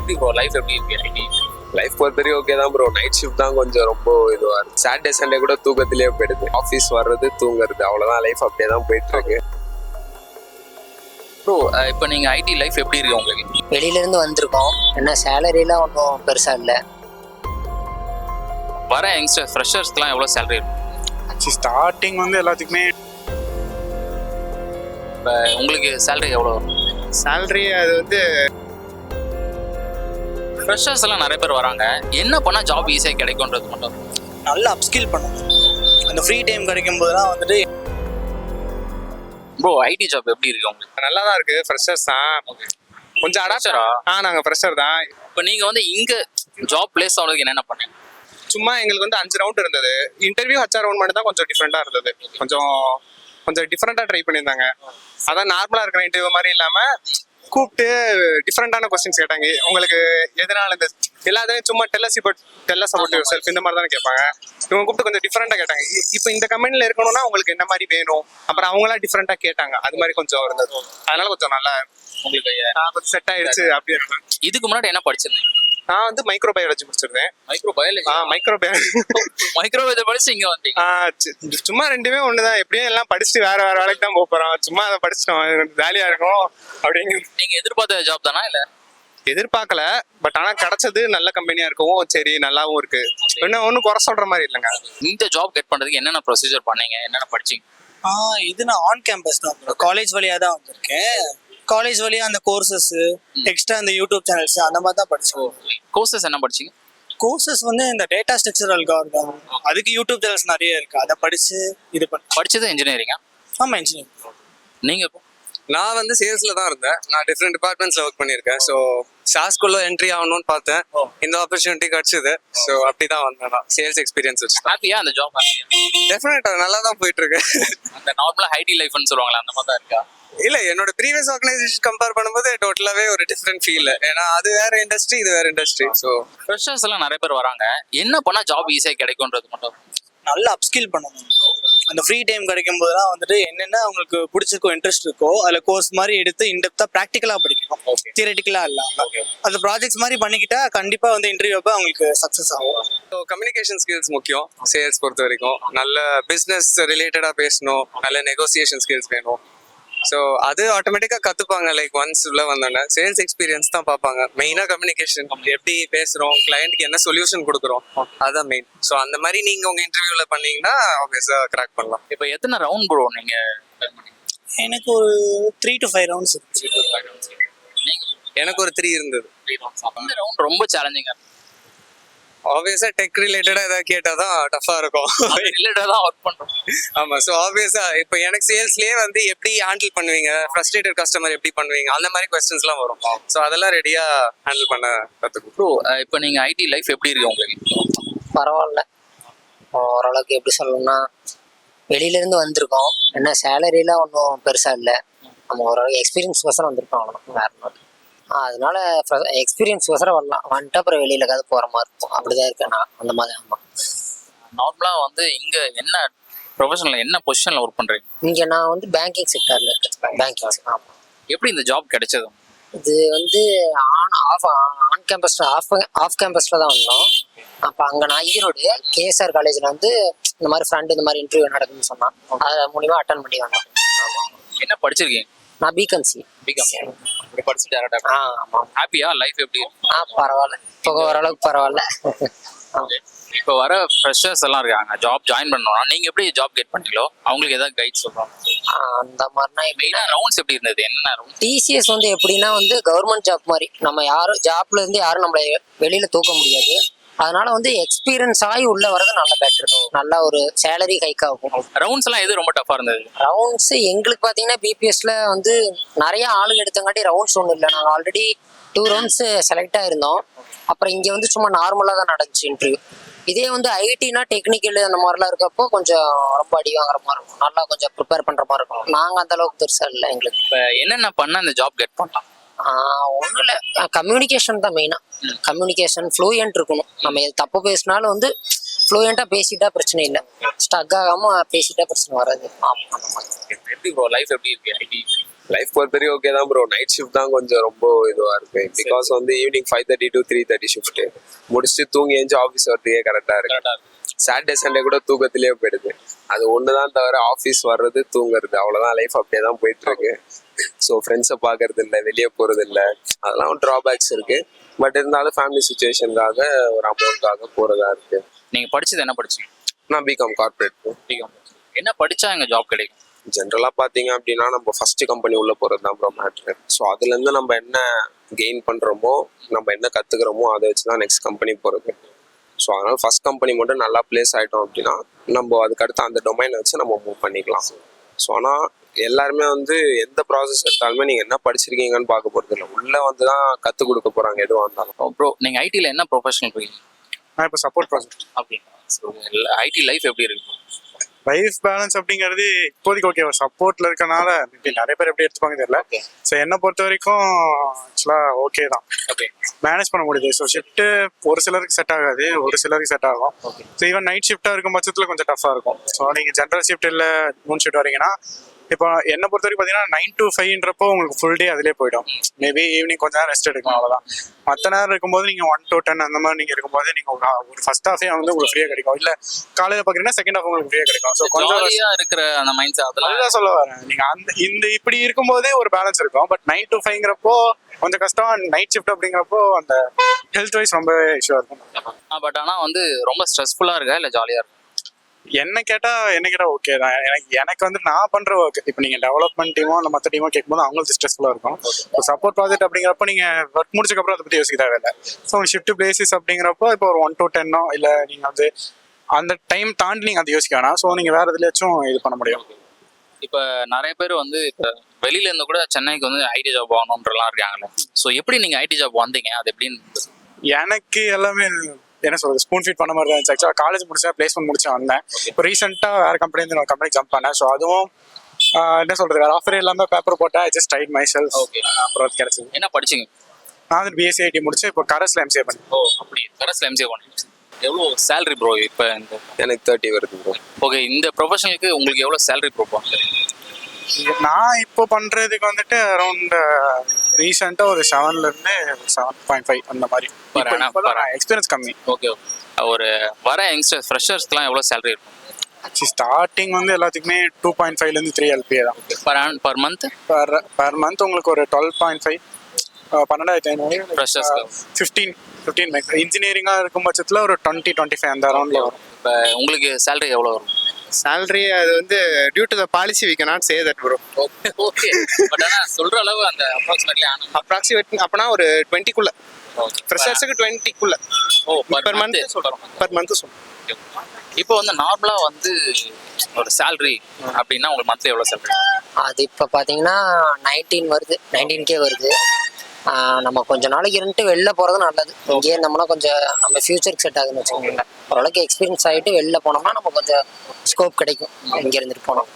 எப்படி bro life எப்படி இருக்கு ஐடி? லைஃப் பொறுத்தவரைக்கும் ஓகே தான் ப்ரோ. நைட் ஷிஃப்ட் தான் கொஞ்சம் ரொம்ப இதுவாக இருக்கு. சாட்டர்டே சண்டே கூட தூக்கத்திலேயே போயிடுது. ஆஃபீஸ் வர்றது தூங்குறது அவ்வளோதான். லைஃப் அப்படியே தான் போயிட்டு இருக்கு. ப்ரோ இப்போ நீங்கள் ஐடி லைஃப் எப்படி இருக்கு உங்களுக்கு? வெளியிலேருந்து வந்திருக்கோம். என்ன சேலரிலாம் ஒன்றும் பெருசாக இல்லை. வர யங்ஸ்டர் ஃப்ரெஷர்ஸ்க்குலாம் எவ்வளோ சேலரி இருக்கும்? ஸ்டார்டிங் வந்து எல்லாத்துக்குமே இப்போ உங்களுக்கு சேலரி எவ்வளோ? சேலரி அது வந்து ஃப்ரெஷர்ஸ் எல்லாம் நிறைய பேர் வராங்க. என்ன பண்ணால் ஜாப் ஈஸியாக கிடைக்கும்ன்றது மட்டும். நல்லா அப்ஸ்கில் பண்ணணும். அந்த ஃப்ரீ டைம் கிடைக்கும் போதெல்லாம் வந்துட்டு ப்ரோ ஐடி ஜாப் எப்படி இருக்கு உங்களுக்கு? நல்லா தான் இருக்கு. ஃப்ரெஷர்ஸ் தான் கொஞ்சம் அடாப்டரா. நாங்கள் ஃப்ரெஷர் தான். இப்போ நீங்கள் வந்து இங்கே ஜாப் பிளேஸ் ஆகிறதுக்கு என்னென்ன பண்ணீங்க? சும்மா எங்களுக்கு வந்து 5 ரவுண்ட் இருந்தது. இன்டர்வியூ HR ரவுண்ட் மட்டும் தான் கொஞ்சம் டிஃப்ரெண்டாக இருந்தது. கொஞ்சம் டிஃப்ரெண்டாக ட்ரை பண்ணியிருந்தாங்க. அதான் நார்மலாக இருக்கிற இன்டர்வியூ மாதிரி இல்லாமல் கூப்பிட்டு டிஃப்ரெண்டான கொஸ்டின்ஸ் கேட்டாங்க. உங்களுக்கு எதனால இந்த எல்லாத்தையும் சும்மா டெல்லஸ் அபவுட் யுவர் செல்ஃப் இந்த மாதிரி தானே கேட்பாங்க. இவங்க கூப்பிட்டு கொஞ்சம் டிஃப்ரெண்டாக கேட்டாங்க. இப்போ இந்த கம்பெனியில் இருக்கணும்னா உங்களுக்கு என்ன மாதிரி வேணும், அப்புறம் அவங்களாம் டிஃப்ரெண்டாக கேட்டாங்க. அது மாதிரி கொஞ்சம் இருந்தது. அதனால கொஞ்சம் நல்லா உங்களுக்கு கொஞ்சம் செட் ஆயிடுச்சு. அப்படி இருந்தேன். இதுக்கு முன்னாடி என்ன படிச்சிருந்தீங்க? நான் வந்து மைக்ரோபயாலஜி முடிச்சிருந்தேன். மைக்ரோபயாலஜி படிச்சு இங்கே வந்தீங்க? சும்மா ரெண்டுமே ஒண்ணுதான். எப்படியும் எல்லாம் படிச்சுட்டு வேற வேலைக்கு தான் போறோம். சும்மா அதை படிச்சிட்டோம், ஜாலியா இருக்கும் அப்படிங்க. நீங்க எதிர்பார்த்த ஜாப் தானா இல்ல? எதிர்பார்க்கல, பட் ஆனா கிடைச்சது நல்ல கம்பெனியா இருக்கவும் சரி, நல்லாவும் இருக்கு. ஒன்னும் குறை சொல்ற மாதிரி இல்லைங்க. இந்த ஜாப் கெட் பண்றதுக்கு என்னென்ன ப்ரொசீஜர் பண்ணீங்க, என்னென்ன படிச்சீங்க? இது நான் ஆன் கேம்பஸ் தான், காலேஜ் வழியாக தான் வந்திருக்கேன். காலேஜ் வழியாக அந்த கோர்சஸ் எக்ஸ்ட்ரா அந்த யூடியூப் சேனல்ஸ் அந்த மாதிரி தான் படித்தோம். கோர்சஸ் என்ன படிச்சீங்க? கோர்சஸ் வந்து இந்த டேட்டா ஸ்ட்ரக்சர் அல்காரிதம், அதுக்கு யூடியூப் சேனல்ஸ் நிறைய இருக்கு. அதை படிச்சு இது படிச்சது இன்ஜினியரிங்கா? ஆமாம், இன்ஜினியரிங். நீங்க இப்போ? நான் வந்து சேல்ஸ்ல தான் இருந்தேன். நான் டிஃப்ரெண்ட் டிபார்ட்மெண்ட்ஸ்ல ஒர்க் பண்ணியிருக்கேன். ஸோ சாஸ்குள்ள என்ட்ரி ஆகணும்னு பார்த்தேன். இந்த ஆப்பர்ச்சுனிட்டி கிடைச்சது. ஸோ அப்படிதான் வந்தேன். நான் சேல்ஸ் எக்ஸ்பீரியன்ஸ் வச்சு. ஹாப்பியா அந்த ஜாப்? டெஃபினட்டா நல்லா தான் போயிட்டு இருக்கு. அந்த நார்மலா ஐடி லைஃப்னு சொல்லுவாங்களா, அந்த மாதிரி தான் இருக்கா? இல்ல, என்னோட ப்ரீவியஸ் ஆர்கனைசேஷன் கம்பேர் பண்ணும்போது டோட்டலாவே ஒரு டிஃப்ரெண்ட் ஃபீல். ஏன்னா அது வேற இண்டஸ்ட்ரி, இது வேற இண்டஸ்ட்ரி. ஸோ ஃப்ரெஷர்ஸ் எல்லாம் நிறைய பேர் வராங்க. என்ன பண்ணா ஜாப் ஈஸியா கிடைக்கும்ன்றது மட்டும். நல்லா அப்ஸ்கில் பண்ணணும். அந்த ஃப்ரீ டைம் கிடைக்கும் போதெல்லாம் வந்துட்டு என்னென்ன அவங்களுக்கு பிடிச்சிருக்கோ, இன்ட்ரெஸ்ட் இருக்கோ, அதில் கோர்ஸ் மாதிரி எடுத்து இன்டெப்தா ப்ராக்டிக்கலாக படிக்கணும், தியரட்டிக்கலா இல்லாமல். அந்த ப்ராஜெக்ட்ஸ் மாதிரி பண்ணிக்கிட்டா கண்டிப்பாக வந்து இன்டர்வியூ அப்போ அவங்களுக்கு சக்ஸஸ் ஆகும். ஸோ கம்யூனிகேஷன் ஸ்கில்ஸ் முக்கியம் சேல்ஸ் பொறுத்த வரைக்கும். நல்ல பிஸ்னஸ் ரிலேட்டடாக பேசணும், நல்ல நெகோசியேஷன் ஸ்கில்ஸ் வேணும். ஸோ அது ஆட்டோமேட்டிக்காக கற்றுப்பாங்க. லைக் ஒன்ஸ் உள்ள வந்தோன்னே சேல்ஸ் எக்ஸ்பீரியன்ஸ் தான் பார்ப்பாங்க. மெயினாக கம்யூனிகேஷன், எப்படி பேசுகிறோம், கிளையண்ட்டுக்கு என்ன சொல்யூஷன் கொடுக்குறோம், அதுதான் மெயின். ஸோ அந்த மாதிரி நீங்கள் உங்கள் இன்டர்வியூவில் பண்ணீங்கன்னா ஆப்வியஸாக கிராக் பண்ணலாம். இப்போ எத்தனை ரவுண்ட் ப்ரோ நீங்க? எனக்கு ஒரு 3 to 5 ரவுண்ட்ஸ் இருந்துச்சு. எனக்கு ஒரு 3 இருந்தது. இந்த ரவுண்ட் ரொம்ப சேலஞ்சிங்கா? ஆப்வியஸா டெக் ரிலேட்டடா ஏதாவது கேட்டாதான் டஃபா இருக்கும். ரிலேட்டடா தான் ஒர்க் பண்றோம். ஆமா. ஸோ ஆப்வியஸா இப்போ எனக்கு சேல்ஸ்லயே வந்து எப்படி ஹேண்டில் பண்ணுவீங்க, ஃப்ரஸ்ட்ரேட்டட் கஸ்டமர் எப்படி பண்ணுவீங்க, அந்த மாதிரி கொஸ்டின்ஸ்லாம் வரும். ஸோ அதெல்லாம் ரெடியா ஹேண்டில் பண்ண கற்றுக்கும். ப்ரோ இப்போ நீங்க ஐடி லைஃப் எப்படி இருக்கு உங்களுக்கு? பரவாயில்ல, ஓரளவுக்கு. எப்படி சொல்லணும்னா வெளியிலேருந்து வந்திருக்கோம். என்ன சேலரிலாம் ஒன்றும் பெருசாக இல்லை. நம்ம ஓரளவுக்கு எக்ஸ்பீரியன்ஸ் கோசரம் வந்திருக்கோம், அவ்வளோதான், வேறு ஒன்றும். அதனால எக்ஸ்பீரியன்ஸ் கோசரம் வரலாம், வந்துட்டு அப்புறம் வெளியில் ஏதாவது போகிற மாதிரி இருக்கும். அப்படிதான் இருக்கேன் நான், அந்த மாதிரி. ஆமாம். நார்மலாக வந்து இங்கே என்ன ப்ரொஃபஷனில் என்ன பொசிஷனில் ஒர்க் பண்ணுறீங்க? இங்கே நான் வந்து பேங்கிங் செக்டரில் இருக்கேன். பேங்கிங். ஆமாம். எப்படி இந்த ஜாப் கிடைச்சது? இது வந்து ஆன் கேம்பஸில் தான் வந்தோம். அப்போ அங்கே நான் ஈரோடு KSR காலேஜில் வந்து இந்த மாதிரி ஃப்ரெண்டு இந்த மாதிரி இன்டர்வியூ நடக்குதுன்னு சொன்னான். அது மூலிமா அட்டன் பண்ணி வந்தேன். ஆமாம். என்ன படிச்சிருக்கீங்க? நான் பிகாம் படிச்சுட்டு டேரக்டா? ஆமாம். ஹாப்பியா? லைஃப் எப்படி? பரவாயில்ல, இப்போ ஓரளவுக்கு பரவாயில்ல. இப்போ வர ஃப்ரெஷர்ஸ் எல்லாம் இருக்காங்க, ஜாப் ஜாயின் பண்ணணும்னா நீங்கள் எப்படி ஜாப் கெட் பண்ணீங்களோ அவங்களுக்கு ஏதாவது கைட் சொல்கிறோம்? அந்த மாதிரினா எப்படின்னா ரவுண்ட்ஸ் எப்படி இருந்தது, என்ன ரவுண்ட்? TCS வந்து எப்படின்னா வந்து கவர்மெண்ட் ஜாப் மாதிரி. நம்ம யாரும் ஜாப்ல இருந்து யாரும் நம்மளை வெளியில தூக்க முடியாது. அதனால வந்து எக்ஸ்பீரியன்ஸ் ஆகி உள்ள வரது நல்ல பெட்டர். நல்ல ஒரு சேலரி ஹைக் ஆகும். ரவுண்ட்ஸ் எல்லாம் எது ரொம்ப டஃபா இருந்தது? ரவுண்ட்ஸ் எங்களுக்கு பார்த்தீங்கன்னா BPSல வந்து நிறைய ஆளுங்க எடுத்தங்காட்டி ரவுண்ட்ஸ் ஒன்றும் இல்லை. நாங்கள் ஆல்ரெடி 2 ரவுண்ட்ஸ் செலக்ட் ஆயிருந்தோம். அப்புறம் இங்கே வந்து சும்மா நார்மலாக தான் நடந்துச்சு இன்டர்வியூ. இதே வந்து ஐடினா டெக்னிக்கல் அந்த மாதிரிலாம் இருக்கப்போ கொஞ்சம் ரொம்ப அடி வாங்குற மாதிரி இருக்கும். நல்லா கொஞ்சம் ப்ரிப்பேர் பண்ணுற மாதிரி இருக்கும். நாங்கள் அந்த அளவுக்கு பெருசாக இல்லை எங்களுக்கு. இப்போ என்னென்ன பண்ண இந்த ஜாப் கெட் பண்ணலாம்? ஒன்றும் இல்லை, கம்யூனிகேஷன் தான் மெயினாக. கம்யூனிகேஷன் ஃப்ளூயன்ட் இருக்கணும். நம்ம எது தப்பு பேசினாலும் வந்து ஃப்ளூயண்ட்டாக பேசிட்டா பிரச்சனை இல்லை. ஸ்டக் ஆகாமல் பேசிட்டா பிரச்சனை வராது. எப்படி ப்ரோ லைஃப் எப்படி இருக்கு ஐடி? லைஃப் பொறுத்த வரைக்கும் ஓகே தான் ப்ரோ. நைட் ஷிஃப்ட் தான் கொஞ்சம் ரொம்ப இதுவா இருக்கு. பிகாஸ் வந்து ஈவினிங் 5:30 to 3:30 ஷிஃப்ட் முடிச்சுட்டு தூங்கி எழுந்து ஆஃபீஸ் வரதுக்கே கரெக்டா இருக்கு. சாட்டர்டே சண்டே கூட தூக்கத்திலேயே போயிடுது. அது ஒண்ணுதான் தவிர ஆஃபீஸ் வர்றது தூங்குறது அவ்வளவுதான். லைஃப் அப்படியே தான் போயிட்டு இருக்கு. ஸோ ஃப்ரெண்ட்ஸை பார்க்கறது இல்லை, வெளியே போறது இல்லை, அதெல்லாம் ட்ராபேக்ஸ் இருக்கு. பட் இருந்தாலும் ஃபேமிலி சுச்சுவேஷனுக்காக ஒரு அமௌண்ட்காக போறதா இருக்கு. நீங்க படிச்சது என்ன படிச்சீங்க? நான் பிகாம் கார்பரேட். பிகாம். என்ன படிச்சா எங்க ஜாப் கிடைக்கும்? ஜென்ரலாக பார்த்தீங்க அப்படின்னா நம்ம ஃபர்ஸ்ட் கம்பெனி உள்ள போகிறது தான் ப்ரோ மேட்ரு. ஸோ அதுலேருந்து நம்ம என்ன கெயின் பண்ணுறோமோ, நம்ம என்ன கற்றுக்குறோமோ அதை வச்சு தான் நெக்ஸ்ட் கம்பெனி போகிறது. ஸோ அதனால் ஃபர்ஸ்ட் கம்பெனி மட்டும் நல்லா பிளேஸ் ஆகிட்டோம் அப்படின்னா நம்ம அதுக்கடுத்து அந்த டொமைனை வச்சு நம்ம மூவ் பண்ணிக்கலாம். ஸோ ஆனால் எல்லாருமே வந்து எந்த ப்ராசஸ் எடுத்தாலுமே நீங்கள் என்ன படிச்சிருக்கீங்கன்னு பார்க்க போகிறது இல்லை, உள்ளே வந்து தான் கற்றுக் கொடுக்க போகிறாங்க எதுவாக இருந்தாலும். ப்ரோ நீங்க ஐடில என்ன ப்ரொஃபஷனல் போயிருக்கீங்க? நான் இப்போ சப்போர்ட் ப்ராஜெக்ட். அப்படிங்களா? ஐடி லைஃப் எப்படி இருக்கு? லைஃப் பேலன்ஸ் அப்படிங்கிறது இப்போதைக்கு ஓகே. சப்போர்ட்ல இருக்கனால நிறைய பேர் எப்படி எடுத்துப்பாங்க தெரியல. ஸோ என்னை பொறுத்த வரைக்கும் ஆக்சுவலாக ஓகே தான், மேனேஜ் பண்ண முடியுது. ஸோ ஷிஃப்ட்டு ஒரு சிலருக்கு செட் ஆகாது, ஒரு சிலருக்கு செட் ஆகும். ஸோ ஈவன் நைட் ஷிஃப்டாக இருக்கும் பட்சத்தில் கொஞ்சம் டஃப்பாக இருக்கும். ஸோ நீங்கள் ஜென்ரல் ஷிஃப்ட் இல்லை மூணு ஷிஃப்ட் வரீங்கன்னா, இப்போ என்னை பொறுத்த வரைக்கும் பார்த்தீங்கன்னா 9 to 5ன்றப்போ உங்களுக்கு ஃபுல் டே அதிலே போயிடும். மேபி ஈவினிங் கொஞ்சம் நேரம் ரெஸ்ட் எடுக்கும், அவ்வளோதான். மற்ற நேரம் இருக்கும்போது நீங்கள் 1 to 10 அந்த மாதிரி நீங்கள் இருக்கும்போது நீங்கள் ஒரு ஃபர்ஸ்ட் ஹாஃபே வந்து உங்களுக்கு ஃப்ரீயாக கிடைக்கும். இல்லை காலையில் பார்க்குறீங்கன்னா செகண்ட் ஹாஃப் உங்களுக்கு ஃப்ரீயாக கிடைக்கும். ஸோ கொஞ்சம் ஜாலியா இருக்கிற அந்த மைண்ட் செட் அதெல்லாம் அதுதான் சொல்ல வரேன். நீங்கள் இந்த இப்படி இருக்கும்போதே ஒரு பேலன்ஸ் இருக்கும். பட் 9 to 5ங்கிறப்போ கொஞ்சம் கஷ்டம். நைட் ஷிஃப்ட் அப்படிங்கிறப்போ அந்த ஹெல்த் வைஸ் ரொம்ப இஷ்யூவாக இருக்கும். பட் ஆனா வந்து ரொம்ப ஸ்ட்ரெஸ்ஃபுல்லா இருக்கா இல்ல ஜாலியா இருக்கா? என்ன கேட்டா ஓகே தான். எனக்கு வந்து நான் பண்ற ஒர்க், இப்போ நீங்க டெவலப்மெண்ட் டீமோ இல்லை மற்ற டீமோ கேட்கும்போது அவங்களுக்கு ஸ்ட்ரெஸ்ஃபுல்லா இருக்கும். இப்போ சப்போர்ட் ப்ராஜெக்ட் அப்படிங்கிறப்ப நீங்க ஒர்க் முடிச்சக்கப்புறம் அதை பத்தி யோசிக்க தேவையில்லை. ஸோ ஷிஃப்ட் பேசிஸ் அப்படிங்கிறப்போ இப்போ ஒரு 1 to 10 இல்லை நீங்க வந்து அந்த டைம் தாண்டி நீங்க அதை யோசிக்க வேணாம். ஸோ நீங்க வேற எதுலயாச்சும் இது பண்ண முடியும். இப்போ நிறைய பேர் வந்து இப்போ வெளியில இருந்து கூட சென்னைக்கு வந்து ஐடி ஜாப் ஆகணுன்றலாம் இருக்காங்கல்ல. ஸோ எப்படி நீங்க ஐடி ஜாப் வந்தீங்க? அது எப்படின்னு? எனக்கு எல்லாமே என்ன சொல்றது, ஸ்பூன் ஃபீட் பண்ண மாதிரி தான் இருந்துச்சு. ஆக்சுவலாக காலேஜ் முடிச்சேன், பிளேஸ்மெண்ட் முடிச்சு வந்தேன். இப்போ ரீசெண்டாக வேற கம்பெனி ஒரு கம்பெனி ஜம்ப் பண்ணேன். ஸோ அதுவும் என்ன சொல்றது, வேற ஆஃபர் இல்லாமல் பேப்பர் போட்டேன். I just tried myself. Okay. அப்புறம் அது கிடைச்சது. என்ன படிச்சீங்க? நான் வந்து பிஎஸ்சி ஐடி முடிச்சு இப்போ கரஸ்ல எம்சிஏ பண்ணேன். ஓ அப்படி. கரஸ்ல எம்சிஏ பண்ணீங்க. எவ்வளோ சேலரி ப்ரோ இப்போ? எனக்கு 30 வருது ப்ரோ. ஓகே. இந்த ப்ரொஃபஷனுக்கு உங்களுக்கு எவ்வளோ சேலரி ப்ரோ? நான் இப்போ பண்றதுக்கு வந்துட்டு அரௌண்ட் ரீசெண்டாக ஒரு 7லேருந்து 7.5 அந்த மாதிரி. எக்ஸ்பீரியன்ஸ் கம்மி. ஓகே. ஒரு வர யங்ஸ்டர்ஸ் ஃப்ரெஷர்ஸ்க்குலாம் எவ்வளோ சேலரி இருக்கும்? ஸ்டார்டிங் வந்து எல்லாத்துக்குமே 2.5லேருந்து 3 LPA தான். பர் மந்த் மந்த் உங்களுக்கு ஒரு 12.5 12,500. ஃப்ரெஷர்ஸ்க்கு 15 இன்ஜினியரிங்காக இருக்கும் பட்சத்தில் ஒரு 20-25 அந்த அரௌண்டில் வரும். இப்போ உங்களுக்கு சேலரி எவ்வளோ வரும்? சேலரி அது வந்து due to the policy we cannot say that bro. Okay. But ஆனால் சொல்கிற அளவு அந்த அப்ராக்சிமேட் அப்பனா ஒரு 20க்குள்ள, ஃப்ரெஷர்ஸுக்கு 20க்குள்ள. ஓ பர் மந்த் சொல்கிறோம். பர் மந்த் சொல்லுங்கள். இப்போ வந்து நார்மலாக வந்து ஒரு சேலரி அப்படின்னா உங்களுக்கு மந்த்லி எவ்வளோ சேலரி? அது இப்போ பார்த்தீங்கன்னா 19K வருது. நம்ம கொஞ்ச நாளைக்கு இருந்துட்டு வெளில போகிறது நல்லது. இங்கே இருந்தோம்னா கொஞ்சம் நம்ம ஃபியூச்சருக்கு செட் ஆகுதுன்னு வச்சுக்கோங்களேன். ஓரளவுக்கு எக்ஸ்பீரியன்ஸ் ஆகிட்டு வெளில போனோம்னா நம்ம கொஞ்சம் ஸ்கோப் கிடைக்கும் இங்கே இருந்துட்டு போனோம்.